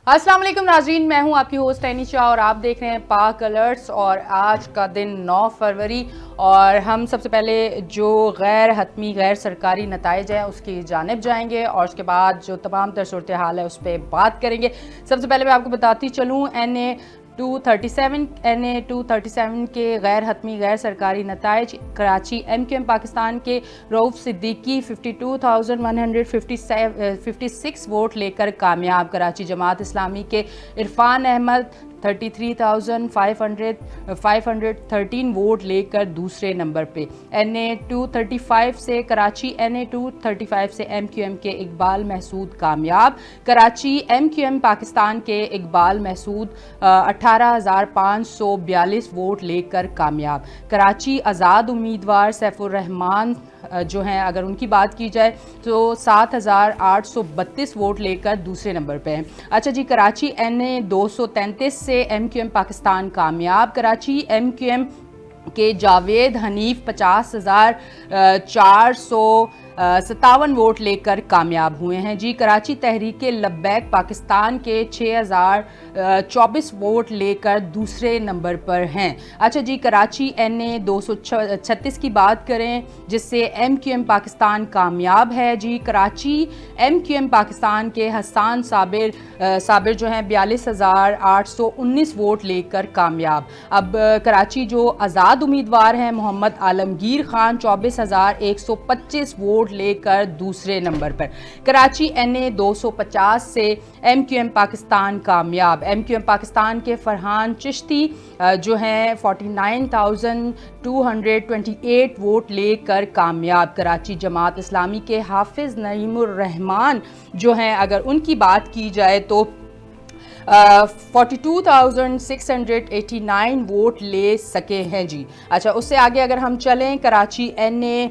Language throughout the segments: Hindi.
अस्सलाम वालेकुम नाज़रीन, मैं हूं आपकी होस्ट टैनी शाह और आप देख रहे हैं पाक अलर्ट्स। और आज का दिन 9 फरवरी और हम सबसे पहले जो गैर हतमी गैर सरकारी नताइज हैं उसकी जानिब जाएंगे और उसके बाद जो तमाम तर सूरत हाल है उस पर बात करेंगे। सबसे पहले मैं आपको बताती चलूँ NA 237 के गैर हतमी गैर सरकारी नताइज। कराची MQM पाकिस्तान के रऊफ़ सिद्दीकी 52,156 वोट लेकर कामयाब। कराची जमात इस्लामी के इरफान अहमद 33,513 वोट लेकर दूसरे नंबर पे। NA 235 से कराची NA 235 से MQM के इकबाल महसूद कामयाब। कराची MQM पाकिस्तान के इकबाल महसूद 18,542 वोट लेकर कामयाब। कराची आज़ाद उम्मीदवार सैफुर रहमान जो हैं, अगर उनकी बात की जाए तो 7,832 वोट लेकर दूसरे नंबर पे हैं। अच्छा जी, कराची NA 233 से MQM पाकिस्तान कामयाब। कराची MQM के जावेद हनीफ 50,457 वोट लेकर कामयाब हुए हैं जी। कराची तहरीक लब्बैक पाकिस्तान के 6,024 वोट लेकर दूसरे नंबर पर हैं। अच्छा जी, कराची NA 236 की बात करें जिससे MQM पाकिस्तान कामयाब है जी। कराची MQM पाकिस्तान के हसन साबिर जो हैं 42,819 वोट लेकर कामयाब। अब कराची जो आज़ाद उम्मीदवार हैं मोहम्मद आलमगीर खान 24,125 वोट लेकर दूसरे नंबर पर। कराची NA 250 से MQM पाकिस्तान कामयाब। MQM पाकिस्तान के फरहान चिश्ती जो हैं 49,228 वोट लेकर कामयाब। कराची जमात इस्लामी के हाफिज़ नईमुर रहमान जो हैं, अगर उनकी बात की जाए तो 42,689 वोट ले सके हैं जी। अच्छा, उससे आगे अगर हम चलें, कराची NA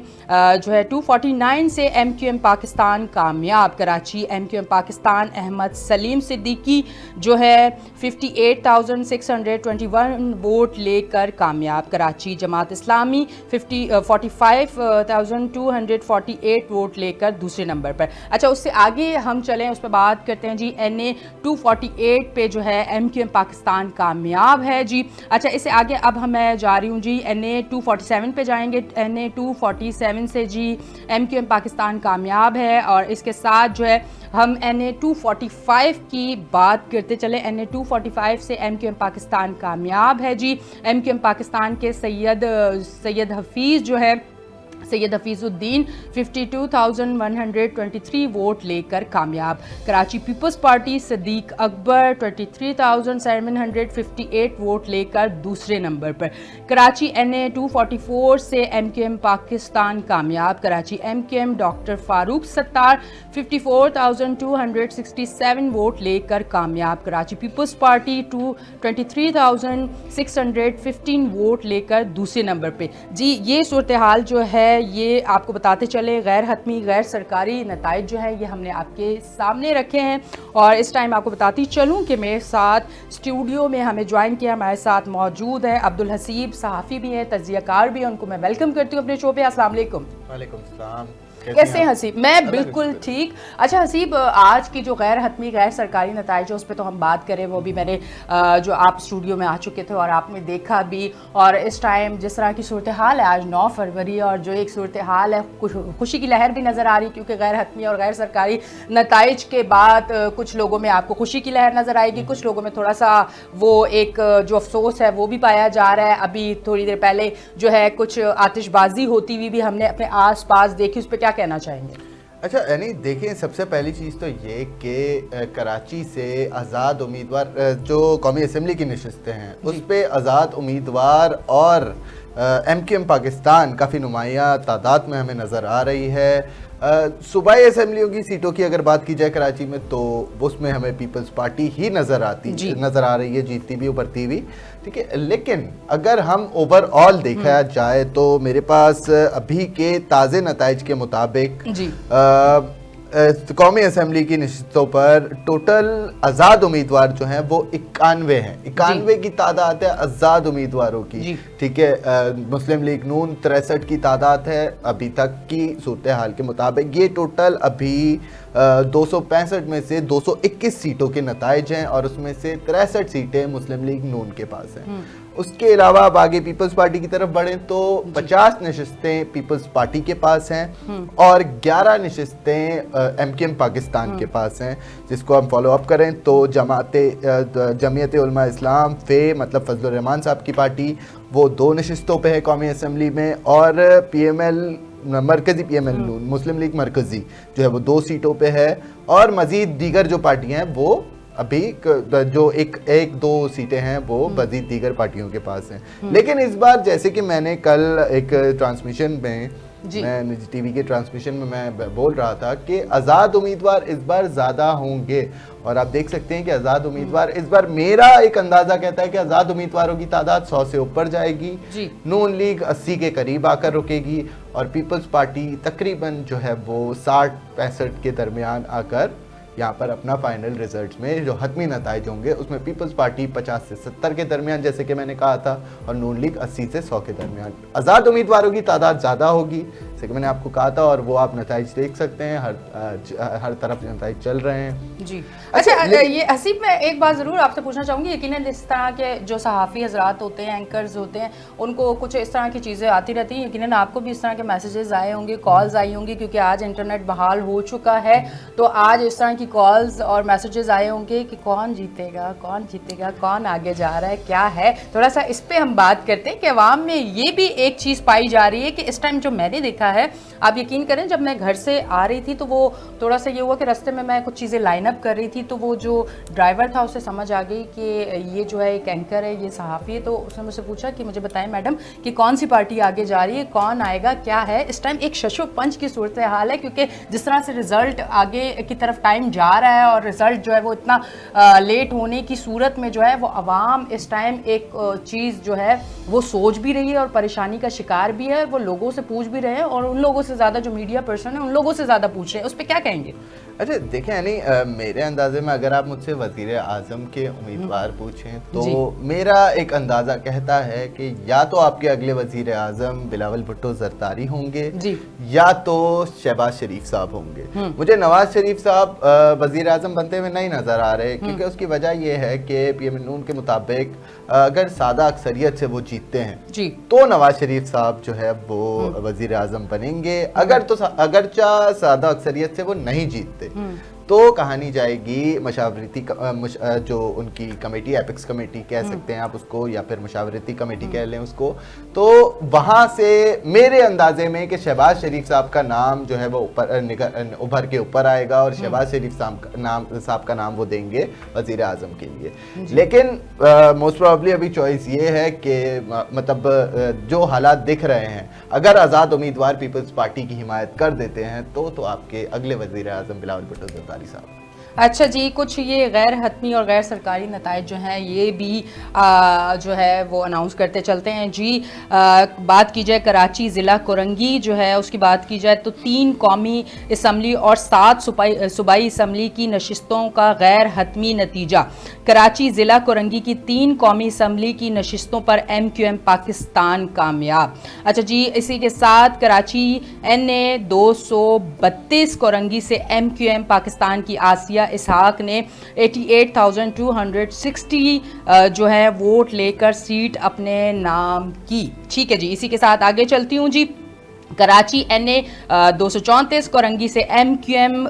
जो है 249 से MQM पाकिस्तान कामयाब। कराची MQM पाकिस्तान अहमद सलीम सिद्दीकी जो है 58,621 वोट लेकर कामयाब। कराची जमात इस्लामी 45,248 वोट लेकर दूसरे नंबर पर। अच्छा, उससे आगे हम चलें, उस पर बात करते हैं जी। NA 248 पे जो है MQM पाकिस्तान कामयाब है जी। अच्छा, इससे आगे अब मैं जा रही हूँ जी, NA 247 पे जाएंगे। NA 247 से जी MQM पाकिस्तान कामयाब है और इसके साथ जो है हम NA 245 की बात करते चले। NA 245 से MQM पाकिस्तान कामयाब है जी। MQM पाकिस्तान के सैयद हफीज़ जो है सैयद हफीज़ुद्दीन 52,123 वोट लेकर कामयाब। Karachi Peoples Party Sadiq Akbar 23,758 vote लेकर दूसरे नंबर पर। कराची NA 244 से MQM पाकिस्तान कामयाब। Karachi MQM doctor Farooq Sattar 54,267 vote लेकर कामयाब। कराची पीपल्स पार्टी 23,615 वोट लेकर दूसरे नंबर पर जी। ये सूरत हाल जो है ये आपको बताते चले। गैर हतमी गैर सरकारी नताइज जो है ये हमने आपके सामने रखे हैं और इस टाइम आपको बताती चलूँ कि मेरे साथ स्टूडियो में हमें ज्वाइन किया, हमारे साथ मौजूद है अब्दुल हसीब, सहाफ़ी भी हैं, तज्ज़ियाकार भी हैं। उनको मैं वेलकम करती हूँ अपने शो पे। अस्सलाम वालेकुम। वालेकुम सलाम। कैसे हैं हसीब? मैं बिल्कुल ठीक। अच्छा हसीब, आज की जो गैर हतमी गैर सरकारी नताइज है उस पर तो हम बात करें, वो भी मैंने जो आप स्टूडियो में आ चुके थे और आपने देखा भी। और इस टाइम जिस तरह की सूरत हाल है, आज 9 फरवरी और जो एक सूरत हाल है, खुशी की लहर भी नज़र आ रही, क्योंकि गैर हतमी और गैर सरकारी नताइज के बाद कुछ लोगों में आपको खुशी की लहर नज़र आएगी, कुछ लोगों में थोड़ा सा वो एक जो अफसोस है वो भी पाया जा रहा है। अभी थोड़ी देर पहले जो है कुछ आतिशबाजी होती हुई भी हमने अपने आस पास देखी, उस पर क्या कहना चाहेंगे? अच्छा, यानी देखें, सबसे पहली चीज़ तो ये कि कराची से आज़ाद उम्मीदवार जो कौमी असम्बली की नशस्तें हैं उस पर आज़ाद उम्मीदवार और MQM पाकिस्तान काफ़ी नुमाया तादाद में हमें नज़र आ रही है। सूबाई असम्बलियों की सीटों की अगर बात की जाए कराची में तो उसमें हमें पीपल्स पार्टी ही नज़र आ रही है, जीतती भी उभरती हुई, ठीक है। लेकिन अगर हम ओवरऑल देखा जाए तो मेरे पास अभी के ताज़े नताइज के मुताबिक कौमी असम्बली की नशस्तों पर टोटल आज़ाद उम्मीदवार जो हैं वो 91 हैं। 91 की तादाद है आज़ाद उम्मीदवारों की, ठीक है। मुस्लिम लीग नून 63 की तादाद है अभी तक की सूरत हाल के मुताबिक। ये टोटल अभी 265 में से 221 सीटों के नताइज हैं और उसमें से 63 सीटें मुस्लिम लीग नून के पास हैं। उसके अलावा अब आगे पीपल्स पार्टी की तरफ बढ़ें तो 50 नशिस्तें पीपल्स पार्टी के पास हैं और 11 नशिस्तें एमकेएम पाकिस्तान के पास हैं। जिसको हम फॉलो अप करें तो जमीयत उलमा इस्लाम मतलब फजलुर रहमान साहब की पार्टी वो 2 नशिस्तों पे है कौमी असम्बली में, और पीएमएल मरकजी पीएमएल नून मुस्लिम लीग मरकजी जो है वो 2 सीटों पे है, और मजीद दीगर जो पार्टियां हैं वो अभी जो एक दो सीटें हैं वो मजीद दीगर पार्टियों के पास हैं। लेकिन इस बार जैसे कि मैंने कल एक ट्रांसमिशन में मैं टीवी के ट्रांसमिशन में मैं बोल रहा था कि आज़ाद उम्मीदवार इस बार ज़्यादा होंगे, और आप देख सकते हैं कि आज़ाद उम्मीदवार इस बार मेरा एक अंदाज़ा कहता है कि आज़ाद उम्मीदवारों की तादाद 100 से ऊपर जाएगी, नून लीग 80 के करीब आकर रुकेगी, और पीपल्स पार्टी तकरीबन जो है वो 60-65 के दरमियान आकर यहाँ पर अपना फाइनल रिजल्ट में जो हतमी नताइज होंगे उसमें पीपल्स पार्टी 50 से 70 के दरमियान जैसे कि मैंने कहा था, और नून लीग 80 से 100 के दरमियान। आज़ाद उम्मीदवारों की तादाद ज़्यादा होगी जैसे कि मैंने आपको कहा था, और वो आप नताइज देख सकते हैं, हर तरफ नताइज चल रहे हैं जी। अच्छा ये हसीब, मैं एक बात ज़रूर आपसे पूछना चाहूँगी, यकीनन इस तरह के जो सहाफ़ी हजरात होते हैं, एंकर्स होते हैं, उनको कुछ इस तरह की चीज़ें आती रहती हैं, यकीनन आपको भी इस तरह के मैसेजेस आए होंगे, कॉल्स आई होंगी, क्योंकि आज इंटरनेट बहाल हो चुका है, तो आज इस तरह की कॉल्स और मैसेजेस आए होंगे कि कौन जीतेगा, कौन आगे जा रहा है, क्या है। थोड़ा सा इस पर हम बात करते हैं कि अवाम में ये भी एक चीज़ पाई जा रही है कि इस टाइम जो मैंने देखा है, आप यकीन करें जब मैं घर से आ रही थी तो वो थोड़ा सा ये हुआ कि रास्ते में मैं कुछ चीज़ें लाइन अप कर रही थी, तो वो जो ड्राइवर था उसे समझ आ गई कि ये जो है एक एंकर है, ये सहाफ़ी है, तो उसने मुझसे पूछा कि मुझे बताएं मैडम कि कौन सी पार्टी आगे जा रही है, कौन आएगा, क्या है। इस टाइम एक शशो पंच की सूरत हाल है, क्योंकि जिस तरह से रिज़ल्ट आगे की तरफ टाइम जा रहा है और रिज़ल्ट जो है वो इतना लेट होने की सूरत में जो है वो अवाम इस टाइम एक चीज़ जो है वो सोच भी रही है और परेशानी का शिकार भी है, वो लोगों से पूछ भी रहे हैं, और उन लोगों से ज़्यादा जो मीडिया पर्सन है उन लोगों से ज़्यादा पूछ रहे हैं। उस पर क्या कहेंगे? अच्छा देखें, यानी मेरे अंदाजे में अगर आप मुझसे वज़ीर आज़म के उम्मीदवार पूछें तो मेरा एक अंदाज़ा कहता है कि या तो आपके अगले वज़ीर आज़म बिलावल भुट्टो ज़रदारी होंगे या तो शहबाज शरीफ साहब होंगे। मुझे नवाज शरीफ साहब वज़ीर आज़म बनते हुए नहीं नज़र आ रहे, क्योंकि उसकी वजह यह है कि पीएम नून के मुताबिक अगर सादा अक्सरियत से वो जीतते हैं तो नवाज शरीफ साहब जो है वो वज़ीर आज़म बनेंगे, अगरचा सादा अक्सरियत से वो नहीं जीतते तो कहानी जाएगी मशावरती जो उनकी कमेटी, एपिक्स कमेटी कह सकते हैं आप उसको, या फिर मशावरती कमेटी कह लें उसको, तो वहाँ से मेरे अंदाजे में कि शहबाज शरीफ साहब का नाम जो है वो उभर के ऊपर आएगा, और शहबाज शरीफ साहब का नाम वो देंगे वज़ीर आज़म के लिए। लेकिन मोस्ट प्रोबेबली अभी चॉइस ये है कि मतलब जो हालात दिख रहे हैं, अगर आज़ाद उम्मीदवार पीपल्स पार्टी की हिमायत कर देते हैं तो आपके अगले वज़ीर आज़म बिलावल भुट्टो ज़रदारी साहब। अच्छा जी, कुछ ये गैर हतमी और गैर सरकारी नताइज जो हैं ये भी जो है वो अनाउंस करते चलते हैं जी। बात की जाए कराची ज़िला कोरंगी जो है उसकी बात की जाए तो 3 कौमी असम्बली और 7 सूबाई असम्बली की नशिस्तों का गैर हतमी नतीजा। कराची ज़िला कोरंगी की 3 कौमी असम्बली की नशिस्तों पर MQM पाकिस्तान कामयाब। अच्छा जी, इसी के साथ कराची NA 232 कोरंगी से MQM पाकिस्तान की आसिया इसहाक ने 88,260 जो है वोट लेकर सीट अपने नाम की। ठीक है जी, इसी के साथ आगे चलती हूँ जी। कराची NA 234 कोरंगी से MQM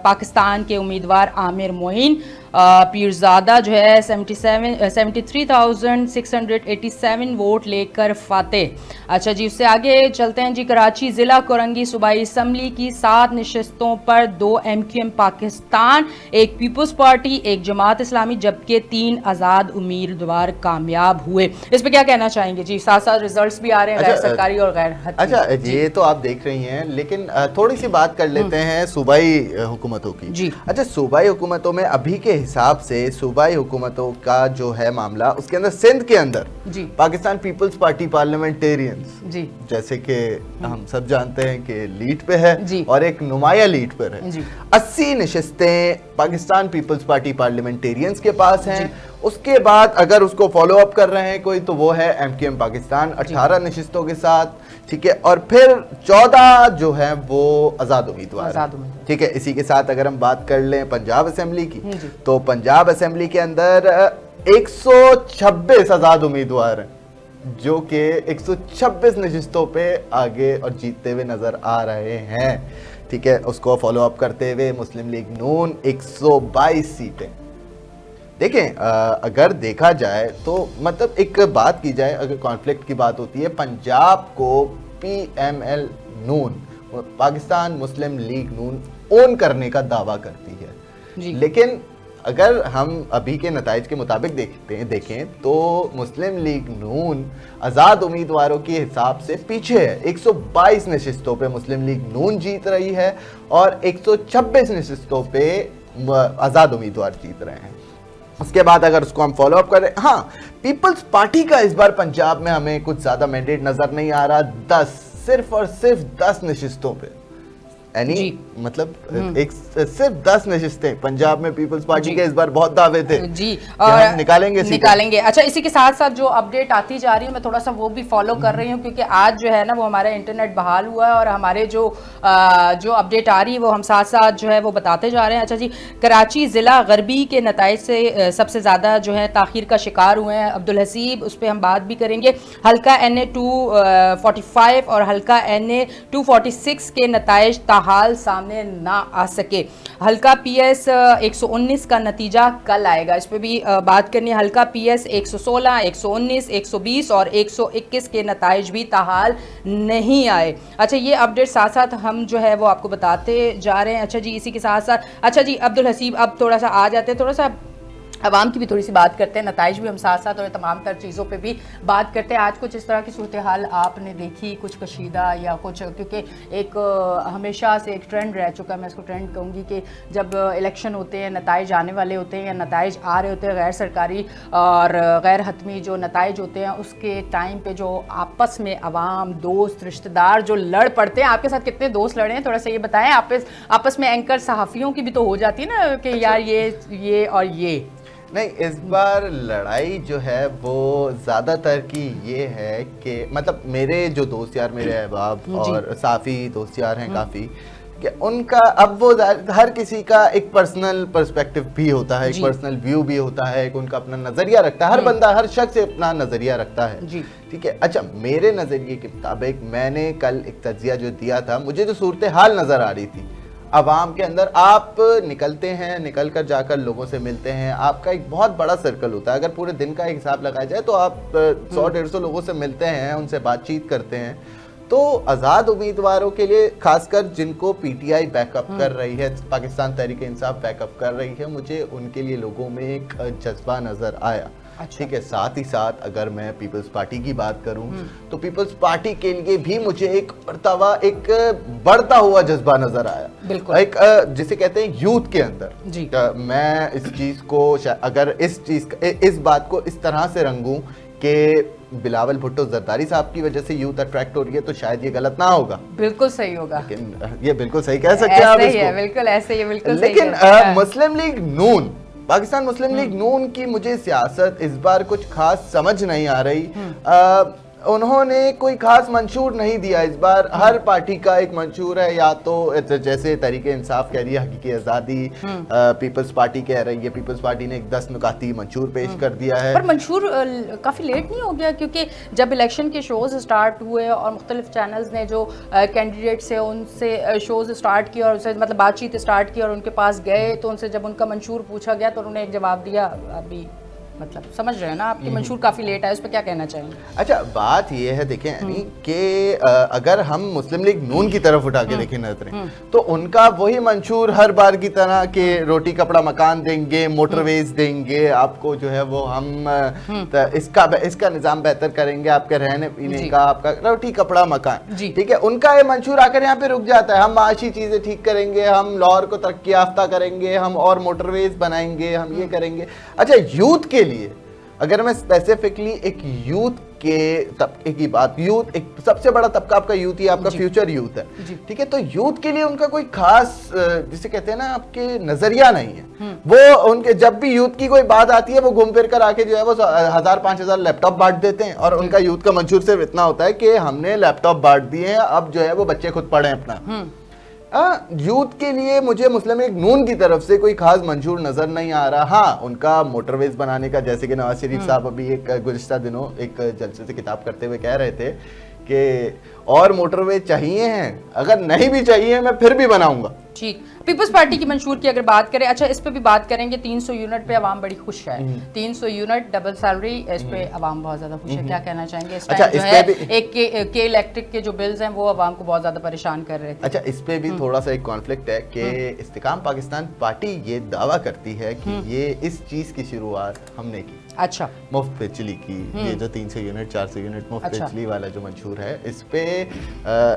पाकिस्तान के उम्मीदवार आमिर मोइन पीरजादा जो है 73,687 वोट लेकर फातेह। अच्छा जी, उससे आगे चलते हैं जी। कराची ज़िला कोरंगी सूबाई असम्बली की 7 नशिस्तों पर 2 MQM Pakistan, 1 peoples party, 1 Jamaat Islami, जबकि 3 आज़ाद उम्मीदवार कामयाब हुए। इस पर क्या कहना चाहेंगे जी? साथ साथ रिजल्ट्स भी आ रहे हैं गैर सरकारी और गैर हतमी। अच्छा, ये तो आप देख रही हैं, लेकिन थोड़ी सी बात कर लेते हैं सूबाई हुकूमतों की जी। अच्छा, सूबाई हुकूमतों में अभी के हिसाब से सूबाई हुकूमतों का जो है मामला, उसके अंदर सिंध के अंदर जी पाकिस्तान पीपल्स पार्टी पार्लियामेंटेरियंस जी, जैसे कि हम सब जानते हैं कि लीड पे है और एक नुमाया लीड पर है। 80 नशिस्तें पाकिस्तान पीपल्स पार्टी पार्लियामेंटेरियंस के पास हैं। उसके बाद अगर उसको फॉलो अप कर रहे हैं कोई, तो वो है MQM पाकिस्तान 18 नशिस्तों के साथ, ठीक है। और फिर 14 जो है वो आज़ाद उम्मीदवार हैं, ठीक है। इसी के साथ अगर हम बात कर लें पंजाब असेंबली की, तो पंजाब असेंबली के अंदर 126 आज़ाद उम्मीदवार हैं, जो कि 126 नशिस्तों पे आगे और जीतते हुए नजर आ रहे हैं, ठीक है। उसको फॉलो अप करते हुए मुस्लिम लीग नून 122 सीटें। देखें, अगर देखा जाए तो मतलब एक बात की जाए, अगर कॉन्फ्लिक्ट की बात होती है, पंजाब को PML नून, पाकिस्तान मुस्लिम लीग नून ओन करने का दावा करती है, लेकिन अगर हम अभी के नताइज के मुताबिक देखें तो मुस्लिम लीग नून आज़ाद उम्मीदवारों के हिसाब से पीछे है। 122 नशिस्तों पे मुस्लिम लीग नून जीत रही है और 126 नशिस्तों पे आज़ाद उम्मीदवार जीत रहे हैं। उसके बाद अगर उसको हम फॉलो अप करें, हाँ, पीपल्स पार्टी का इस बार पंजाब में हमें कुछ ज़्यादा मैंडेट नज़र नहीं आ रहा। 10, सिर्फ और सिर्फ 10 नशिस्तों पे, यानी मतलब सिर्फ 10 नशिस्तें पंजाब में पीपल्स पार्टी के इस बार बहुत दावे थे जी, और निकालेंगे। अच्छा, इसी के साथ साथ जो अपडेट आती जा रही है, मैं थोड़ा सा वो भी फॉलो कर रही हूँ, क्योंकि आज जो है ना वो हमारा इंटरनेट बहाल हुआ है और हमारे जो अपडेट आ रही है वो हम साथ साथ जो है वो बताते जा रहे हैं। अच्छा जी, कराची ज़िला गरबी के नताइज से सबसे ज़्यादा जो है ताख़ीर का शिकार हुए हैं अब्दुल हसीब, उस पर हम बात भी करेंगे। हल्का NA 245 और हल्का NA 246 के नताइज हाल सामने ना आ सके। हल्का PS 119 का नतीजा कल आएगा, इस पे भी बात करनी है। हल्का PS 116, 119, 120 और 121 के नताइज भी ताहाल नहीं आए। अच्छा, ये अपडेट साथ साथ हम जो है वो आपको बताते जा रहे हैं। अच्छा जी, इसी के साथ साथ अच्छा जी अब्दुल हसीब, अब थोड़ा सा आ जाते हैं, थोड़ा सा अवाम की भी थोड़ी सी बात करते हैं, नताइज भी हम साथ साथ और तमाम तर चीज़ों पे भी बात करते हैं। आज कुछ इस तरह की सूरत हाल आपने देखी, कुछ कशीदा या कुछ, क्योंकि एक हमेशा से एक ट्रेंड रह चुका है, मैं इसको ट्रेंड कहूँगी, कि जब इलेक्शन होते हैं, नताइज आने वाले होते हैं या नताइज आ रहे होते हैं, गैर सरकारी और गैर हतमी जो नताइज होते हैं, उसके टाइम पर जो आपस में अवाम, दोस्त, रिश्तेदार जो लड़ पड़ते हैं। आपके साथ कितने दोस्त लड़े हैं, थोड़ा सा ये बताएं। आपस में एंकर सहाफ़ियों की भी तो हो जाती है ना कि यार ये और ये नहीं। इस बार लड़ाई जो है वो ज़्यादातर की ये है कि मतलब मेरे जो दोस्त यार, मेरे अहबाब और साफ़ी दोस्त यार हैं काफ़ी, कि उनका अब वो हर किसी का एक पर्सनल पर्सपेक्टिव भी होता है, एक पर्सनल व्यू भी होता है, एक उनका अपना नज़रिया रखता है। हर बंदा, हर शख्स अपना नज़रिया रखता है, ठीक है। अच्छा, मेरे नज़रिए के मुताबिक मैंने कल एक तज्जिया जो दिया था, मुझे जो सूरत हाल नज़र आ रही थी अवाम के अंदर, आप निकलते हैं, निकल कर जाकर लोगों से मिलते हैं, आपका एक बहुत बड़ा सर्कल होता है। अगर पूरे दिन का हिसाब लगाया जाए तो आप 100-150 लोगों से मिलते हैं, उनसे बातचीत करते हैं। तो आज़ाद उम्मीदवारों के लिए, खासकर जिनको PTI बैकअप कर रही है, पाकिस्तान तहरीक इंसाफ बैकअप कर रही है, मुझे उनके लिए लोगों में एक जज्बा नज़र आया, ठीक है। साथ ही साथ अगर मैं पीपल्स पार्टी की बात करूं तो पीपल्स पार्टी के लिए भी मुझे एक बढ़ता हुआ जज्बा नजर आया, बिल्कुल। एक जिसे कहते हैं यूथ के अंदर। मैं इस चीज को, अगर इस बात को इस तरह से रंगूं कि बिलावल भुट्टो जरदारी साहब की वजह से यूथ अट्रैक्ट हो रही है, तो शायद ये गलत ना होगा। बिल्कुल सही होगा, लेकिन ये बिल्कुल सही कह सकते हैं आप इसको, बिल्कुल ऐसे ही, बिल्कुल। लेकिन मुस्लिम लीग नून, पाकिस्तान मुस्लिम लीग नून की मुझे सियासत इस बार कुछ खास समझ नहीं आ रही। उन्होंने कोई खास मंशूर नहीं दिया इस बार। हर पार्टी का एक मंशूर है, या तो जैसे तरीके इंसाफ कह रही है हकीकी आज़ादी, पीपल्स पार्टी कह रही है, पीपल्स पार्टी ने एक 10 नुकाती मंशूर पेश कर दिया है। पर मंशूर काफ़ी लेट नहीं हो गया? क्योंकि जब इलेक्शन के शोज़ स्टार्ट हुए और मुख्तलिफ चैनल्स ने जो कैंडिडेट्स है उनसे शोज़ स्टार्ट किया और उनसे मतलब बातचीत स्टार्ट की और उनके पास गए, तो उनसे जब उनका मंशूर पूछा गया तो उन्होंने एक जवाब दिया, अभी मतलब समझ रहे हैं ना आपकी मंशूर काफी लेट है, उस पर क्या कहना चाहेंगे? अच्छा, बात ये है, देखें यानी कि अगर हम मुस्लिम लीग नून की तरफ उठा के देखें नजरें, तो उनका वही मंशूर हर बार की तरह के रोटी कपड़ा मकान देंगे, मोटरवेज देंगे आपको, जो है वो हम इसका निजाम बेहतर करेंगे, आपके रहने पीने का, आपका रोटी कपड़ा मकान, ठीक है। उनका ये मंशूर आकर यहाँ पे रुक जाता है, हम माशी चीजें ठीक करेंगे, हम लाहौर को तरक्की याफ्ता करेंगे, हम और मोटरवेज बनाएंगे, हम ये करेंगे। अच्छा, यूथ के लिए अगर मैं स्पेसिफिकली एक यूथ के तबके की बात, यूथ एक सबसे बड़ा तबका आपका यूथ ही आपका फ्यूचर यूथ है, ठीक है। तो यूथ के लिए उनका कोई खास जिसे कहते हैं ना आपके नजरिया नहीं है। वो उनके जब भी यूथ की कोई बात आती है वो घूम फिर कर आके जो है वो 1000-5000 लैपटॉप बांट देते हैं, और उनका यूथ का मंशूर सिर्फ इतना होता है कि हमने लैपटॉप बांट दिए हैं, अब जो है वो बच्चे खुद पढ़ें अपना। यूथ के लिए मुझे मुस्लिम लीग नून की तरफ से कोई खास मंशूर नजर नहीं आ रहा। हाँ, उनका मोटरवेज बनाने का, जैसे कि नवाज शरीफ साहब अभी एक गुज़िश्ता दिनों एक जलसे से खिताब करते हुए कह रहे थे कि और मोटरवेज चाहिए हैं, अगर नहीं भी चाहिए मैं फिर भी बनाऊंगा। ठीक, पीपल्स पार्टी की मंशूर की अगर बात करें, अच्छा इस पे भी बात करेंगे, 300 यूनिट पे अवाम बड़ी खुश है। 300 यूनिट डबल सैलरी, इस पे अवाम बहुत ज्यादा खुश है। क्या कहना चाहेंगे? इस टाइम जो है एक के इलेक्ट्रिक के जो बिल्स हैं वो अवाम को बहुत ज्यादा परेशान कर रहे थे। अच्छा, इस पे भी थोड़ा सा एक कॉन्फ्लिक्ट है कि इस्तेकाम पाकिस्तान पार्टी ये दावा करती है कि ये इस चीज की शुरुआत हमने की। अच्छा, मुफ्त बिजली की, ये जो 300 यूनिट 400 यूनिट मुफ्त बिजली वाला जो मंशूर है, इस पे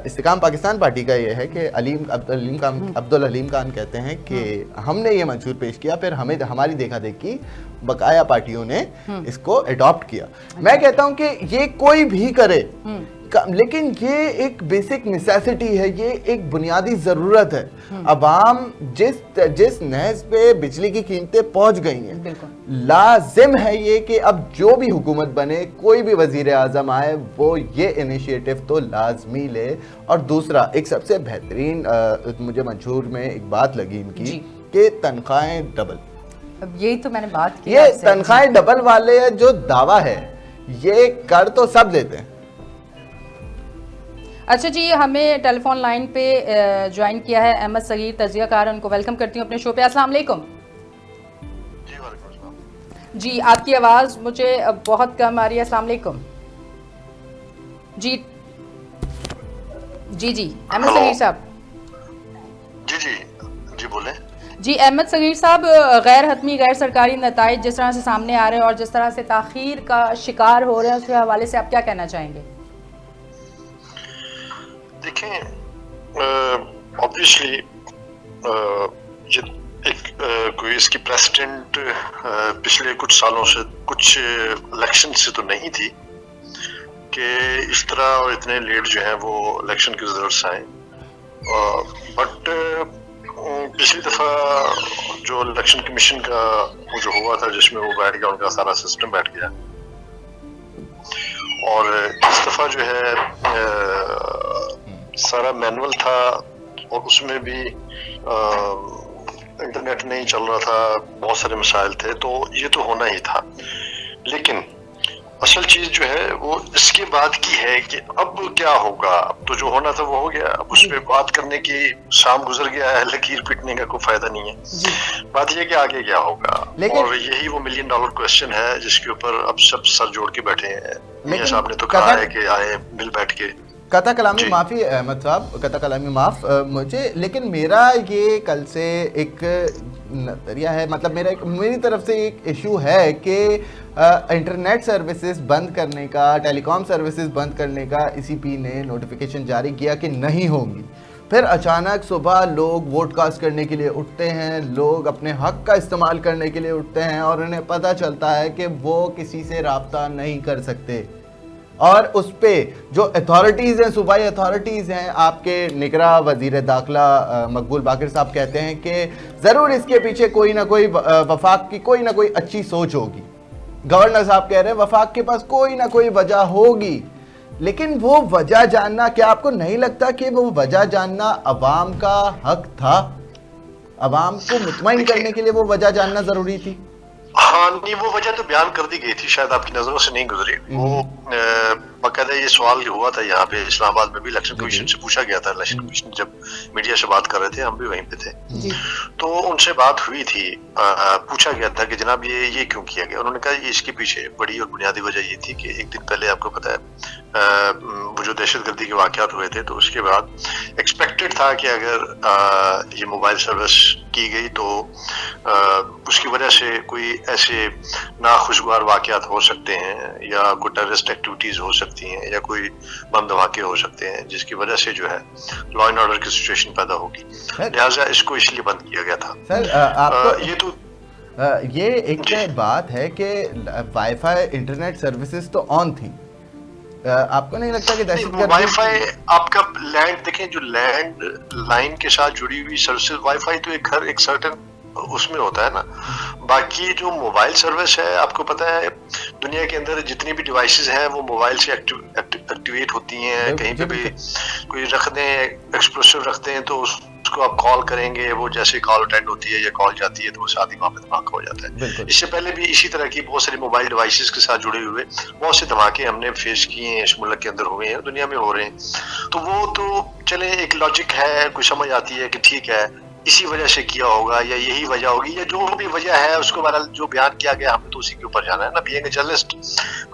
इस्तेकाम पाकिस्तान पार्टी का ये है कि अब्दुल हलीम खान कहते हैं कि हमने ये मंशूर पेश किया, फिर हमें हमारी देखा देखी बकाया पार्टियों ने इसको अडॉप्ट किया। मैं कहता हूं कि ये कोई भी करे, लेकिन ये एक बेसिक नेसेसिटी है, ये एक बुनियादी जरूरत है। अवाम जिस नहज पे बिजली की कीमतें पहुंच गई हैं, लाजिम है ये कि अब जो भी हुकूमत बने, कोई भी वजीर आजम आए, वो ये इनिशिएटिव तो लाजमी ले। और दूसरा, एक सबसे बेहतरीन मुझे मंशूर में एक बात लगी इनकी कि तनख्वाहें डबल। अब यही तो मैंने बात की, ये तनख्वाहें डबल वाले जो दावा है ये कर तो सब देते हैं। अच्छा जी, हमें टेलीफोन लाइन पे ज्वाइन किया है अहमद सगीर, तजियाकार, उनको वेलकम करती हूँ अपने शो पे। अस्सलाम वालेकुम। जी, आपकी आवाज़ मुझे बहुत कम आ रही है। अस्सलाम वालेकुम जी। जी जी अहमद सगीर साहब। जी जी जी बोले जी। अहमद सगीर साहब, गैर हतमी गैर सरकारी नताइज जिस तरह से सामने आ रहे हैं और जिस तरह से ताखीर का शिकार हो रहे हैं, उसके हवाले से आप क्या कहना चाहेंगे? देखें, ऑब्वियसली ये कोई इसकी प्रेसिडेंट पिछले कुछ सालों से, कुछ इलेक्शन से तो नहीं थी कि इस तरह और इतने लेट जो है वो इलेक्शन के रिजल्ट्स आए। बट पिछली दफा जो इलेक्शन कमीशन का वो जो हुआ था, जिसमें वो बैठ गया, उनका सारा सिस्टम बैठ गया, और इस दफा जो है सारा मैनुअल था, और उसमें भी इंटरनेट नहीं चल रहा था, बहुत सारे मसाइल थे, तो ये तो होना ही था। लेकिन असल चीज जो है वो इसके बाद की है कि अब क्या होगा। अब तो जो होना था वो हो गया, अब उस पर बात करने की शाम गुजर गया है, लकीर पीटने का कोई फायदा नहीं है। बात ये कि आगे क्या होगा, और यही वो $1 मिलियन क्वेश्चन है जिसके ऊपर अब सब सर जोड़ के बैठे हैं। मियां साहब ने तो कहा है कि आए मिल बैठ के। कता कलामी माफ़ी अहमद साहब, कता कलामी माफ़ मुझे, लेकिन मेरा ये कल से एक नजरिया है, मतलब मेरी तरफ से एक इशू है कि इंटरनेट सर्विसेज बंद करने का, टेलीकॉम सर्विसेज बंद करने का ECP ने नोटिफिकेशन जारी किया कि नहीं होंगी। फिर अचानक सुबह लोग वोट कास्ट करने के लिए उठते हैं, लोग अपने हक का इस्तेमाल करने के लिए उठते हैं, और उन्हें पता चलता है कि वो किसी से राब्ता नहीं कर सकते। और उस पे जो अथॉरिटीज़ हैं, सूबाई अथॉरिटीज़ हैं, आपके निगरां वज़ीर दाखिला मकबूल बाकर साहब कहते हैं कि ज़रूर इसके पीछे कोई ना कोई वफाक की कोई ना कोई अच्छी सोच होगी। गवर्नर साहब कह रहे हैं वफाक के पास कोई ना कोई वजह होगी, लेकिन वो वजह जानना, क्या आपको नहीं लगता कि वो वजह जानना अवाम का हक था? अवाम को मुतमईन करने के लिए वो वजह जानना ज़रूरी थी। हाँ नहीं, वो वजह तो बयान कर दी गई थी, शायद आपकी नजरों से नहीं गुजरी। वो बाकायदा ये सवाल हुआ था यहाँ पे इस्लामाबाद में भी, इलेक्शन कमीशन से पूछा गया था। इलेक्शन कमीशन जब मीडिया से बात कर रहे थे, हम भी वहीं पे थे, तो उनसे बात हुई थी। पूछा गया था कि जनाब ये क्यों किया गया। उन्होंने कहा ये इसके पीछे बड़ी और बुनियादी वजह ये थी कि एक दिन पहले आपको पता है वो जो दहशतगर्दी के वाकयात हुए थे, तो उसके बाद एक्सपेक्टेड था कि अगर ये मोबाइल सर्विस की गई तो उसकी वजह से कोई ऐसे नाखुशगवार वाकयात हो सकते हैं, या कोई टेररिस्ट एक्टिविटीज हो सकती हैं, या कोई बम धमाके हो सकते हैं, जिसकी वजह से जो है लॉ एंड ऑर्डर की सिचुएशन पैदा होगी। लिहाजा इसको इसलिए बंद किया गया था। सर, आपको ये तो ये एक बात है कि वाईफाई इंटरनेट सर्विसेज तो ऑन थी, आपको नहीं लगता कि दहशतगर्दी? वाईफाई आपका लैंड देखें, जो लैंड लाइन के साथ जुड़ी हुई सर्विसेज, वाईफाई तो एक हर एक सर्टेन उसमें होता है ना। बाकी जो मोबाइल सर्विस है, आपको पता है दुनिया के अंदर जितनी भी डिवाइसेस हैं वो मोबाइल से एक्टिवेट होती हैं। कहीं पे भी कोई रख दें, एक्सप्लोसिव रख दें, तो उसको आप कॉल करेंगे, वो जैसे कॉल अटेंड होती है या कॉल जाती है तो वो साथ ही वहाँ पे धमाका हो जाता है। इससे पहले भी इसी तरह की बहुत सारी मोबाइल डिवाइसेस के साथ जुड़े हुए बहुत से धमाके हमने फेस किए हैं, इस मुल्क के अंदर हुए हैं, दुनिया में हो रहे हैं। तो वो तो चले एक लॉजिक है, कोई समझ आती है कि ठीक है इसी वजह से किया होगा या यही वजह होगी या जो भी वजह है उसको हमारा जो बयान किया गया हमें तो उसी के ऊपर जाना है ना। बीइंग ए जर्नलिस्ट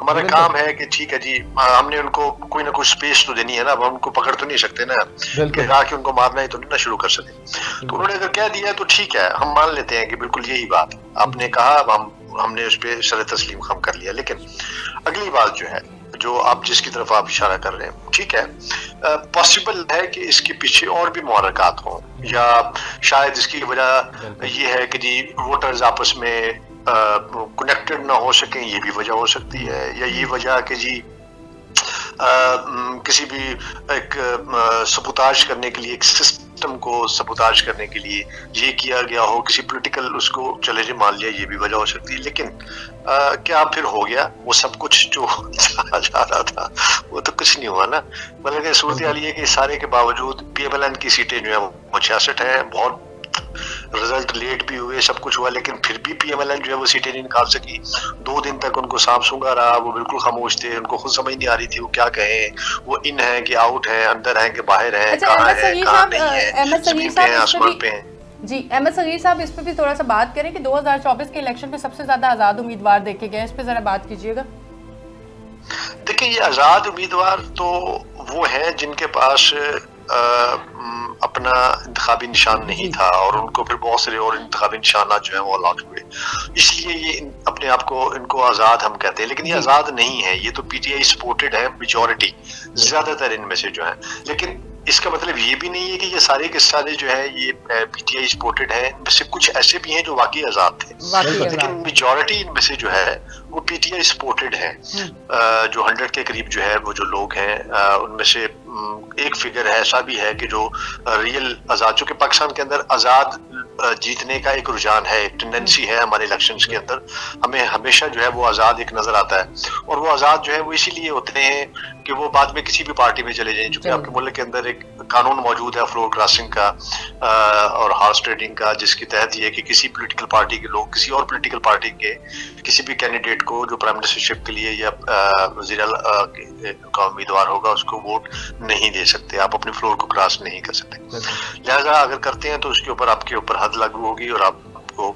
हमारा काम है कि ठीक है जी, हमने उनको कोई ना कोई स्पेस तो देनी है ना। अब हम उनको पकड़ तो नहीं सकते ना कि आके उनको मारना ही तो नहीं ना शुरू कर सके। तो उन्होंने अगर कह दिया तो ठीक है, हम मान लेते हैं कि बिल्कुल यही बात आपने कहा, अब हमने उस पर सर तस्लीम खम कर लिया। लेकिन अगली बात जो है, जो आप जिसकी तरफ आप इशारा कर रहे हैं, ठीक है, पॉसिबल है कि इसके पीछे और भी मुहर्रकात हों या शायद इसकी वजह ये है कि जी वोटर्स आपस में कनेक्टेड ना हो सकें, ये भी वजह हो सकती है। या ये वजह कि जी किसी भी एक सबूताज करने के लिए, एक सिस्टम को सबूताज करने के लिए ये किया गया हो, किसी पॉलिटिकल उसको चले जी मान लिया, ये भी वजह हो सकती है। लेकिन क्या फिर हो गया वो सब कुछ जो जा रहा था वो तो कुछ नहीं हुआ ना। मतलब सूरत हाल ये कि सारे के बावजूद PMLN की सीटें जो है वो 66 है, बहुत रिजल्ट लेट भी हुए, सब कुछ हुआ, लेकिन फिर भी PMLN जो है वो सीटें नहीं निकाल सकी। 2 दिन तक उनको सांप सूंघा रहा, वो बिल्कुल खामोश थे, उनको खुद समझ नहीं आ रही थी वो क्या कहें, वो इन है कि आउट है, अंदर है कि बाहर है, कहाँ है कहाँ नहीं है, जमीन पे है आसमान पे है। जी अहमद सगीर साहब, इस पे भी थोड़ा सा बात करें कि 2024 के इलेक्शन में सबसे ज्यादा आजाद उम्मीदवार देखे गए, इस पे जरा बात कीजिएगा। देखिए, ये आजाद उम्मीदवार तो वो हैं जिनके पास अपना इंतखाबी निशान नहीं था और उनको फिर बहुत सारे और इंतखाबी निशानात जो है वो अलॉट हुए, इसलिए ये अपने आप को इनको आज़ाद हम कहते हैं। लेकिन ये आज़ाद नहीं है, ये तो PTI सपोर्टेड है, मेजॉरिटी ज्यादातर इनमें से जो है। लेकिन इसका मतलब ये भी नहीं है कि ये सारे के सारे जो है ये PTI सपोर्टेड है, इनमें से कुछ ऐसे भी हैं जो वाकई आज़ाद थे, लेकिन मेजॉरिटी इनमें से जो है वो PTI सपोर्टेड है। जो 100 के करीब जो है वो जो लोग हैं, उनमें से एक फिगर है ऐसा भी है कि जो रियल आज़ाद, चूंकि पाकिस्तान के अंदर आज़ाद जीतने का एक रुझान है, एक टेंडेंसी है हमारे इलेक्शंस के अंदर, हमें हमेशा जो है वो आज़ाद एक नजर आता है। और वो आज़ाद जो है वो इसीलिए होते हैं कि वो बाद में किसी भी पार्टी में चले जाएं, चूंकि आपके मुल्क के अंदर एक कानून मौजूद है फ्लोर क्रॉसिंग का और हॉर्स ट्रेडिंग का, जिसके तहत ये कि किसी पॉलिटिकल पार्टी के लोग किसी और पॉलिटिकल पार्टी के किसी भी कैंडिडेट को जो प्राइम मिनिस्टरशिप के लिए या वज़ीर का उम्मीदवार होगा उसको वोट नहीं दे सकते, आप अपने फ्लोर को क्रॉस नहीं कर सकते। लिहाजा अगर करते हैं तो उसके ऊपर आपके ऊपर हद लागू होगी और आपको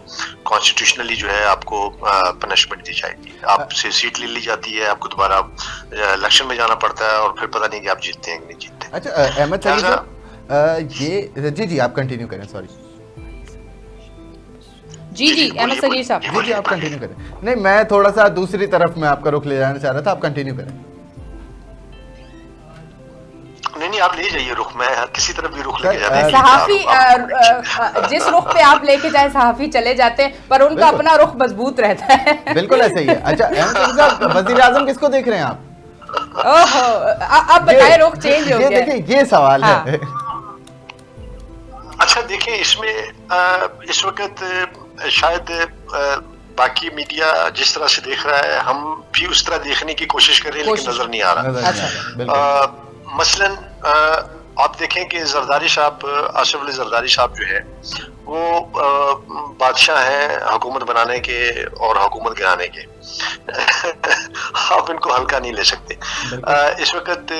कॉन्स्टिट्यूशनली जो है आपको पनिशमेंट दी जाएगी, आपसे सीट ले ली जाती है, आपको दोबारा इलेक्शन में जाना पड़ता है और फिर पता नहीं कि आप जीतते हैं कि नहीं जीतते। अच्छा अहमद सगीर साहब, ये जी आप कंटिन्यू करें, सॉरी। जी अहमद सगीर साहब, जी आप कंटिन्यू करें। नहीं, मैं थोड़ा सा दूसरी तरफ में आपका रुख ले जाना चाह रहा था, आप कंटिन्यू करें। नहीं आप ले जाइए रुख, मैं किसी तरफ भी रुख लेके जाने सहाफी जिस रुख पे आप लेके जाए सहाफी चले जाते हैं, पर उनका अपना रुख मजबूत रहता है। बिल्कुल ऐसा ही है। अच्छा अहमद सगीर साहब, वज़ीर आज़म किसको देख रहे हैं आप? ओहो, अब बताए रुख चेंज हो गया। देखिए ये सवाल है। अच्छा देखिए, इसमें इस वक्त शायद बाकी मीडिया जिस तरह से देख रहा है हम भी उस तरह देखने की कोशिश कर रहे हैं, लेकिन नजर नहीं आ रहा। मसलन आप देखें कि जरदारी साहब, आसिफ अली जरदारी साहब जो है वो बादशाह हैं हुकूमत बनाने के और हुकूमत गिराने के। आप इनको हल्का नहीं ले सकते। इस वक्त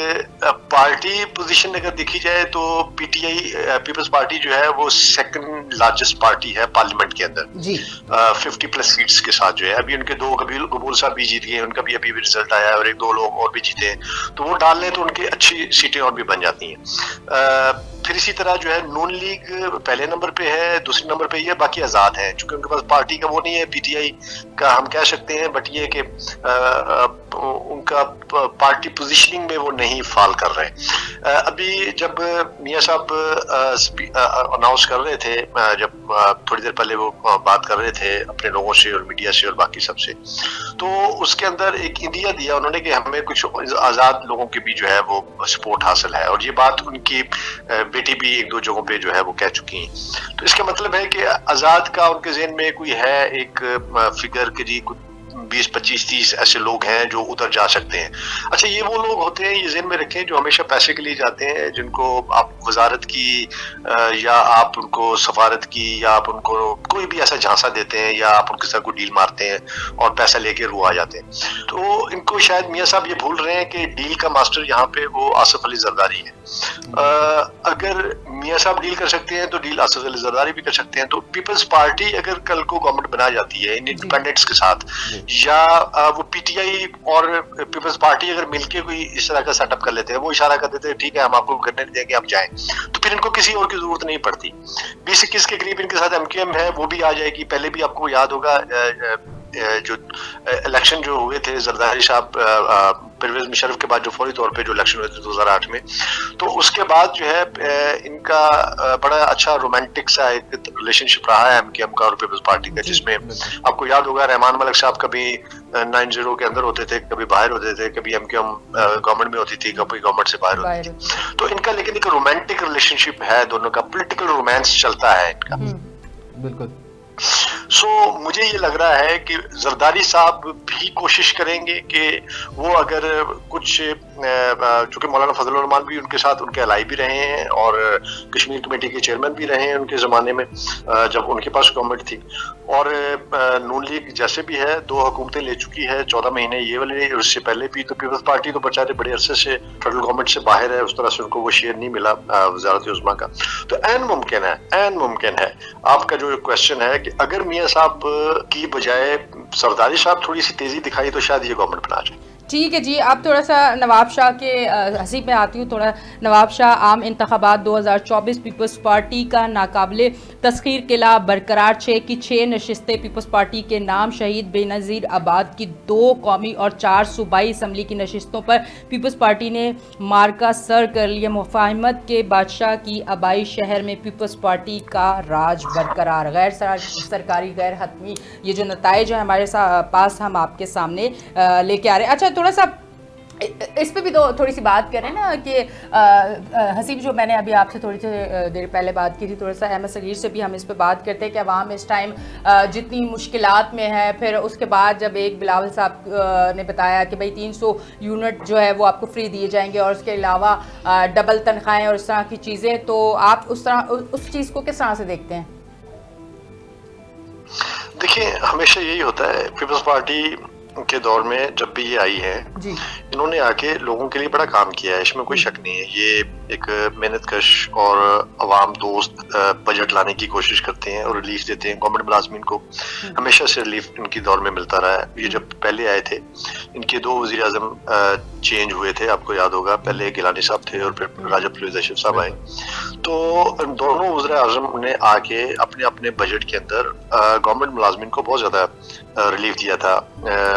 पार्टी पोजीशन अगर देखी जाए तो PTI पीपल्स पार्टी जो है वो सेकंड लार्जेस्ट पार्टी है पार्लियामेंट के अंदर जी। 50+ सीट्स के साथ जो है। अभी उनके 2 कबूल साहब भी जीत गए, उनका भी अभी रिजल्ट आया है और 1-2 लोग और भी जीते हैं, तो वो डाल लें तो उनकी अच्छी सीटें और भी बन जाती हैं। फिर इसी तरह जो है नून लीग पहले नंबर पे है, दूसरे नंबर पे ये, बाकी आज़ाद है। चूंकि उनके पास पार्टी का वो नहीं है, PTI का हम कह सकते हैं बट ये कि उनका पार्टी पोजीशनिंग में वो नहीं फॉल कर रहे। अभी जब मियां साहब अनाउंस कर रहे थे, जब थोड़ी देर पहले वो बात कर रहे थे अपने लोगों से और मीडिया से और बाकी सबसे, तो उसके अंदर एक इंडिया दिया उन्होंने कि हमें कुछ आजाद लोगों के भी जो है वो सपोर्ट हासिल है, और ये बात उनकी बेटी भी एक दो जगहों पे जो है वो कह चुकी हैं। तो इसका मतलब है कि आजाद का उनके ज़हन में कोई है एक फिगर कि जी 20, 25, 30 ऐसे लोग हैं जो उधर जा सकते हैं। अच्छा, ये वो लोग होते हैं, ये ज़हन में रखें, जो हमेशा पैसे के लिए जाते हैं, जिनको आप वजारत की या आप उनको सफारत की या आप उनको कोई भी ऐसा झांसा देते हैं या आप उनके साथ कोई डील मारते हैं और पैसा लेके रुआ जाते हैं। तो इनको शायद मियां साहब ये भूल रहे हैं कि डील का मास्टर यहाँ पे वो आसिफ अली जरदारी है। अगर मियां साहब डील कर सकते हैं तो डील आसिफ अली जरदारी भी कर सकते हैं। तो पीपल्स पार्टी अगर कल को गवर्नमेंट बना जाती है इंडिपेंडेंट्स के साथ, या वो पीटीआई और पीपल्स पार्टी अगर मिलके कोई इस तरह का सेटअप कर लेते हैं, वो इशारा कर देते हैं ठीक है हम आपको करने नहीं देंगे आप जाएं, तो फिर इनको किसी और की जरूरत नहीं पड़ती। 20-21 के करीब इनके साथ एमक्यूएम है, वो भी आ जाएगी। पहले भी आपको याद होगा जो इलेक्शन जो हुए थे जरदारी साहब परवेज मुशर्रफ के बाद जो फौरी तौर पे जो इलेक्शन हुए थे 2008 में, तो उसके बाद जो है इनका बड़ा अच्छा रोमांटिक सा एक रिलेशनशिप रहा है एमकेएम का और पीपल्स पार्टी का, जिसमें आपको याद होगा रहमान मलिक साहब कभी 90 के अंदर होते थे, कभी बाहर होते थे, कभी एमकेएम गवर्नमेंट में होती थी, कभी गवर्नमेंट से बाहर होती थी। तो इनका लेकिन एक रोमांटिक रिलेशनशिप है, दोनों का पॉलिटिकल रोमांस चलता है इनका। बिल्कुल। मुझे ये लग रहा है कि जरदारी साहब भी कोशिश करेंगे कि वो अगर कुछ, चूंकि मौलाना फजल रहमान भी उनके साथ उनके अलाई भी रहे हैं और कश्मीर कमेटी के चेयरमैन भी रहे हैं उनके ज़माने में जब उनके पास गवर्नमेंट थी, और नून लीग जैसे भी है 2 हुकूमतें ले चुकी है 14 महीने ये वाले, उससे पहले भी। तो पीपल्स पार्टी तो बेचारे बड़े अरसे से फेडरल गवर्नमेंट से बाहर है, उस तरह से उनको वो शेयर नहीं मिला वजारत उज़्मा का। तो ऐन मुमकिन है आपका जो क्वेश्चन है कि अगर मियां साहब की बजाय सरदारी साहब थोड़ी सी तेजी दिखाई तो शायद ये गवर्नमेंट बना जाए। ठीक है जी, अब थोड़ा सा नवाब शाह के हसीब में आती हूँ। थोड़ा नवाब शाह, आम इंतखाबात 2024 पीपल्स पार्टी का नाकाबिले तस्खीर किला बरकरार 6 की 6 नशिस्तें पीपल्स पार्टी के नाम। शहीद बेनज़ीर आबाद की 2 कौमी और 4 सूबाई असम्बली की नशिस्तों पर पीपल्स पार्टी ने मार्का सर कर लिया। मुफाहमत के बादशाह की आबाई शहर में पीपल्स पार्टी का राज बरकरार। गैर सरकारी गैर हतमी ये जो नताइज है हमारे पास, हम आपके सामने लेके आ रहे हैं। अच्छा, थोड़ा सा इस पे भी थोड़ी सी बात करें ना कि हसीब, जो मैंने अभी आपसे थोड़ी सी देर पहले बात की थी, थोड़ा सा अहमद सगीर से भी हम इस पे बात करते हैं कि अवाम इस टाइम जितनी मुश्किलात में है, फिर उसके बाद जब एक बिलावल साहब ने बताया कि भाई 300 यूनिट जो है वो आपको फ्री दिए जाएंगे और उसके अलावा डबल तनख्वाहें और इस तरह की चीज़ें, तो आप उस चीज़ को किस तरह से देखते हैं? देखिए, हमेशा यही होता है, पीपल्स पार्टी के दौर में जब भी ये आई है जी, इन्होंने आके लोगों के लिए बड़ा काम किया है, इसमें कोई शक नहीं है। ये एक मेहनतकश और अवाम दोस्त बजट लाने की कोशिश करते हैं और रिलीफ देते हैं। गवर्नमेंट मुलाजमीन को हमेशा से रिलीफ इनकी दौर में मिलता रहा है। ये जब पहले आए थे, इनके 2 वज़ीर आज़म चेंज हुए थे, आपको याद होगा, पहले गिलानी साहब थे और फिर राजा परवेज़ अशरफ साहब आए। तो दोनों वज़ीर आज़म ने आके अपने अपने बजट के अंदर गवर्नमेंट मुलाजमीन को बहुत ज़्यादा रिलीफ दिया था।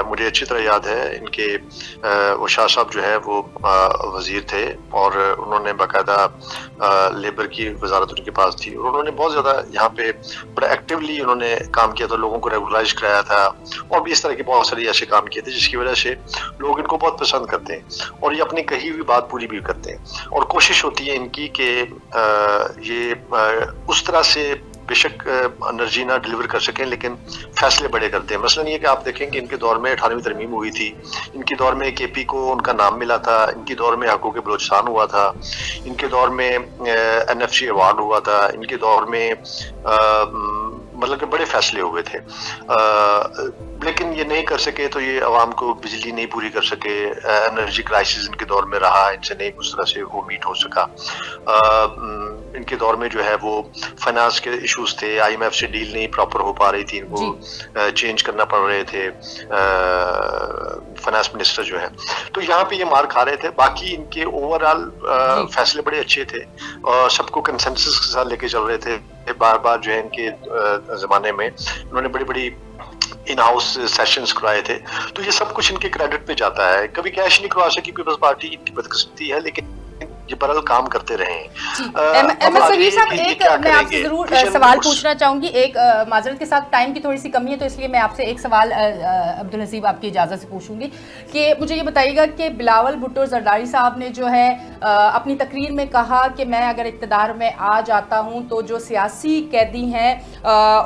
मुझे अच्छी तरह याद है, इनके वो शाह साहब जो है वो वज़ीर थे और उन्होंने बाकायदा लेबर की वजारत उनके पास थी और उन्होंने बहुत ज़्यादा यहाँ पे बड़ा एक्टिवली उन्होंने काम किया था, लोगों को रेगुलराइज कराया था और भी इस तरह के बहुत सारे ऐसे काम किए थे जिसकी वजह से लोग इनको बहुत पसंद करते हैं और ये अपनी कही हुई बात पूरी भी करते हैं। और कोशिश होती है इनकी कि ये उस तरह से बेशक एनर्जी ना डिलीवर कर सकें लेकिन फैसले बड़े करते हैं। मसलन ये कि आप देखेंगे इनके दौर में 18वीं तरमीम हुई थी, इनके दौर में केपी को उनका नाम मिला था, इनके दौर में हकूक़ बलोचिस्तान हुआ था, इनके दौर में NFC अवार्ड हुआ था, इनके दौर में मतलब कि बड़े फैसले हुए थे। लेकिन ये नहीं कर सके तो ये आवाम को बिजली नहीं पूरी कर सके, एनर्जी क्राइसिस इनके दौर में रहा, इनसे नहीं उस तरह से वो मीट हो सका। इनके दौर में जो है वो फाइनेंस के इश्यूज थे, IMF से डील नहीं प्रॉपर हो पा रही थी, इनको चेंज करना पड़ रहे थे फाइनेंस मिनिस्टर जो है, तो यहाँ पे ये मार खा रहे थे। बाकी इनके ओवरऑल फैसले बड़े अच्छे थे और सबको कंसेंसस के साथ लेके चल रहे थे। बार बार जो है इनके जमाने में उन्होंने बड़ी बड़ी इन हाउस सेशंस कराए थे, तो ये सब कुछ इनके क्रेडिट पे जाता है। कभी कैश नहीं करवा सकी पीपल्स पार्टी, इनकी बदकिस्मती है, लेकिन ये बहरहाल काम करते रहे हैं। अहमद सगीर साहब, एक मैं आपसे करेंगे? जरूर विजन सवाल उस- पूछना चाहूंगी। एक माजरत के साथ टाइम की थोड़ी सी कमी है, तो इसलिए मैं आपसे एक सवाल अब्दुल हसीब आपकी इजाज़त से पूछूंगी कि मुझे ये बताइएगा कि बिलावल भुट्टो जरदारी साहब ने जो है अपनी तकरीर में कहा कि मैं अगर इक़्तिदार में आ जाता हूं तो जो सियासी कैदी हैं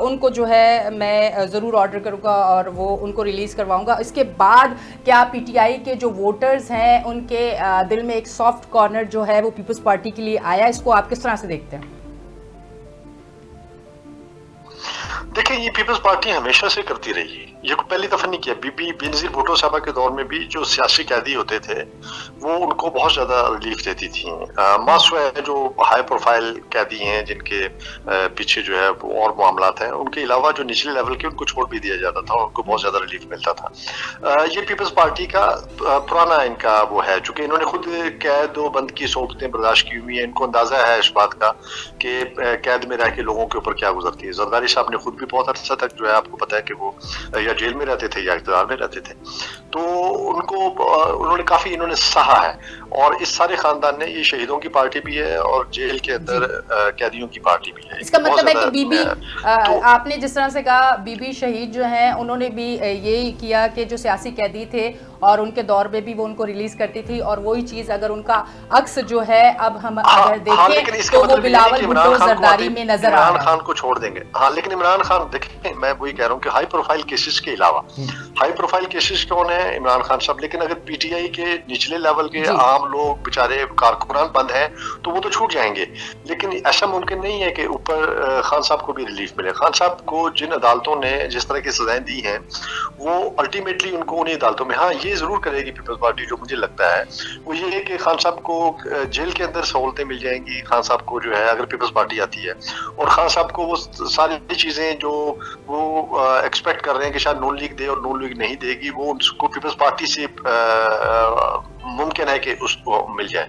उनको जो है मैं ज़रूर ऑर्डर करूंगा और वो उनको रिलीज़ करवाऊंगा। इसके बाद क्या पीटीआई के जो वोटर्स हैं उनके दिल में एक सॉफ्ट कॉर्नर जो है वो पीपल्स पार्टी के लिए आया? इसको आप किस तरह से देखते हैं? देखिए, ये पीपल्स पार्टी हमेशा से करती रही है, ये कोई पहली दफा नहीं किया। बीबी बेनजीर भुट्टो साहबा के दौर में भी जो सियासी कैदी होते थे वो उनको बहुत ज्यादा रिलीफ देती थी। मासूम है जो हाई प्रोफाइल कैदी हैं जिनके पीछे जो है वो और मामलात हैं, उनके अलावा जो निचले लेवल के उनको छोड़ भी दिया जाता था, उनको बहुत ज्यादा रिलीफ मिलता था। ये पीपल्स पार्टी का पुराना इनका वो है, चूंकि इन्होंने खुद कैद व बंद की सोबतें बर्दाश्त की हुई है, इनको अंदाजा है इस बात का कि कैद में रह के लोगों के ऊपर क्या गुजरती है। जरदारी साहब ने खुद भी बहुत अर्सा तक जो है आपको पता है कि वो या जेल में रहते थे या इक़्तिदार में रहते थे, तो उनको उन्होंने काफी इन्होंने सहा है। और इस सारे खानदान ने, ये शहीदों की पार्टी भी है और जेल के अंदर कैदियों की पार्टी भी है। इसका मतलब है कि बीबी आपने जिस तरह से कहा, बीबी शहीद जो हैं उन्होंने भी यही किया कि जो सियासी कैदी थे और उनके दौर में भी वो उनको रिलीज करती थी, और वही चीज अगर उनका अक्स जो है अब हम अगर देखें तो वो बिलावल भुट्टो जरदारी में नजर आ रहा है। इमरान खान को छोड़ देंगे, हाँ, लेकिन इमरान खान देखिए, मैं वही कह रहा हूँ कि हाई प्रोफाइल केसेस के अलावा हाई प्रोफाइल केसेस कौन है? इमरान खान साहब। लेकिन अगर पीटीआई के निचले लेवल के आम लोग बेचारे कारकुनान बंद हैं तो वो तो छूट जाएंगे, लेकिन ऐसा मुमकिन नहीं है कि ऊपर खान साहब को भी रिलीफ मिले। खान साहब को जिन अदालतों ने जिस तरह की सजाएं दी हैं वो अल्टीमेटली उनको उन्हीं अदालतों में, हाँ, ये जरूर करेगी पीपल्स पार्टी, जो मुझे लगता है वो ये है कि खान साहब को जेल के अंदर सहूलतें मिल जाएंगी। खान साहब को जो है, अगर पीपल्स पार्टी आती है, और खान साहब को वो सारी चीजें जो वो एक्सपेक्ट कर रहे हैं कि शायद नून लीग दे और नून लीग नहीं देगी, वो उनको पीपल्स पार्टी से मुमकिन है कि उसको मिल जाए।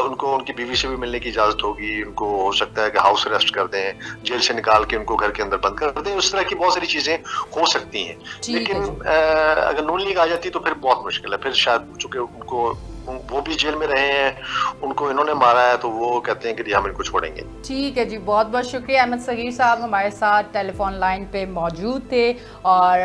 उनको उनकी बीवी से भी मिलने की इजाजत होगी, उनको हो सकता है कि हाउस अरेस्ट कर दें, जेल से निकाल के उनको घर के अंदर बंद कर दें, उस तरह की बहुत सारी चीजें हो सकती हैं। लेकिन अगर नून लीग आ जाती तो फिर बहुत मुश्किल है। फिर शायद चूंकि उनको, वो भी जेल में रहे हैं, उनको इन्होंने मारा है, तो वो कहते हैं कि हम इनको छोड़ेंगे। ठीक है जी, बहुत बहुत शुक्रिया। अहमद सगीर साहब हमारे साथ टेलीफोन लाइन पे मौजूद थे, और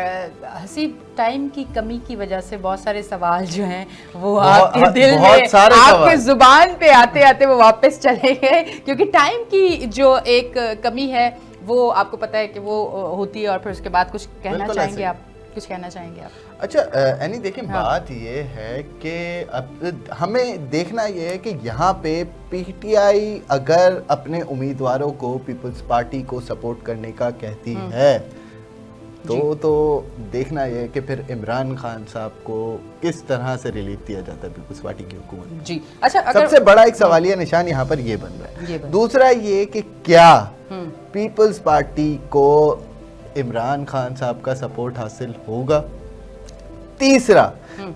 हसीब टाइम की कमी की वजह से बहुत सारे सवाल जो हैं वो आपके दिल में, आपके जुबान पे आते आते वो वापस चले गए, क्योंकि टाइम की जो एक कमी है वो आपको पता है कि वो होती है। और फिर उसके बाद कुछ कहना चाहेंगे आप? कुछ कहना चाहेंगे आप? अच्छा एनी, देखिए, बात ये है कि अब हमें देखना ये है कि यहाँ पे पीटीआई अगर अपने उम्मीदवारों को पीपल्स पार्टी को सपोर्ट करने का कहती है तो देखना ये है कि फिर इमरान खान साहब को किस तरह से रिलीफ दिया जाता है पीपल्स पार्टी की हुकूमत जी। अच्छा, सबसे बड़ा एक सवालिया निशान यहाँ पर ये बन रहा है। दूसरा ये कि क्या पीपल्स पार्टी को इमरान खान साहब का सपोर्ट हासिल होगा? तीसरा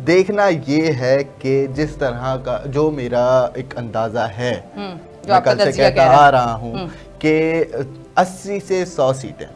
देखना ये है कि जिस तरह का जो मेरा एक अंदाजा है, मैं कल से कहता आ रहा हूँ कि 80 से 100 सीटें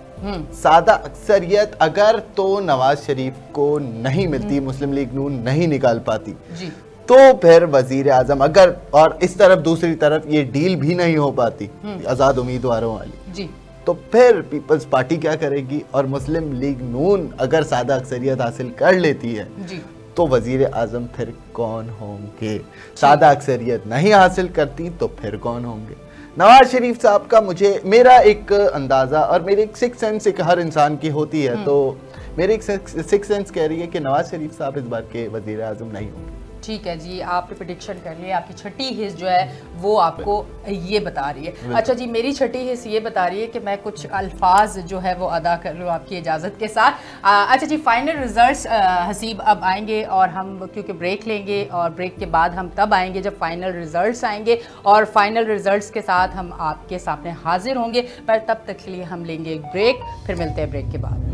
सादा अक्सरियत अगर तो नवाज शरीफ को नहीं मिलती, मुस्लिम लीग नून नहीं निकाल पाती जी, तो फिर वजीर आजम अगर, और इस तरफ दूसरी तरफ ये डील भी नहीं हो पाती आजाद उम्मीदवारों वाली जी, तो फिर पीपल्स पार्टी क्या करेगी? और मुस्लिम लीग नून अगर सादा अक्सरियत हासिल कर लेती है जी, तो वजीर आजम फिर कौन होंगे? सादा अक्सरियत नहीं हासिल करती तो फिर कौन होंगे? नवाज शरीफ साहब का मेरा एक अंदाजा, और मेरी एक सिक्स सेंस एक हर इंसान की होती है, तो मेरी एक सिक्स सेंस कह रही है कि नवाज शरीफ साहब इस बार के वजीर आजम नहीं होंगे। ठीक है जी, आपने प्रेडिक्शन कर लिया, आपकी छठी हिस्स जो है वो आपको ये बता रही है। अच्छा जी, मेरी छठी हिस्स ये बता रही है कि मैं कुछ अल्फाज जो है वो अदा कर लूँ आपकी इजाज़त के साथ। अच्छा जी, फाइनल रिजल्ट्स हसीब अब आएंगे, और हम क्योंकि ब्रेक लेंगे, और ब्रेक के बाद हम तब आएंगे जब फाइनल रिजल्ट्स आएंगे, और फाइनल रिजल्ट्स के साथ हम आपके सामने हाजिर होंगे। पर तब तक के लिए हम लेंगे एक ब्रेक, फिर मिलते हैं ब्रेक के बाद।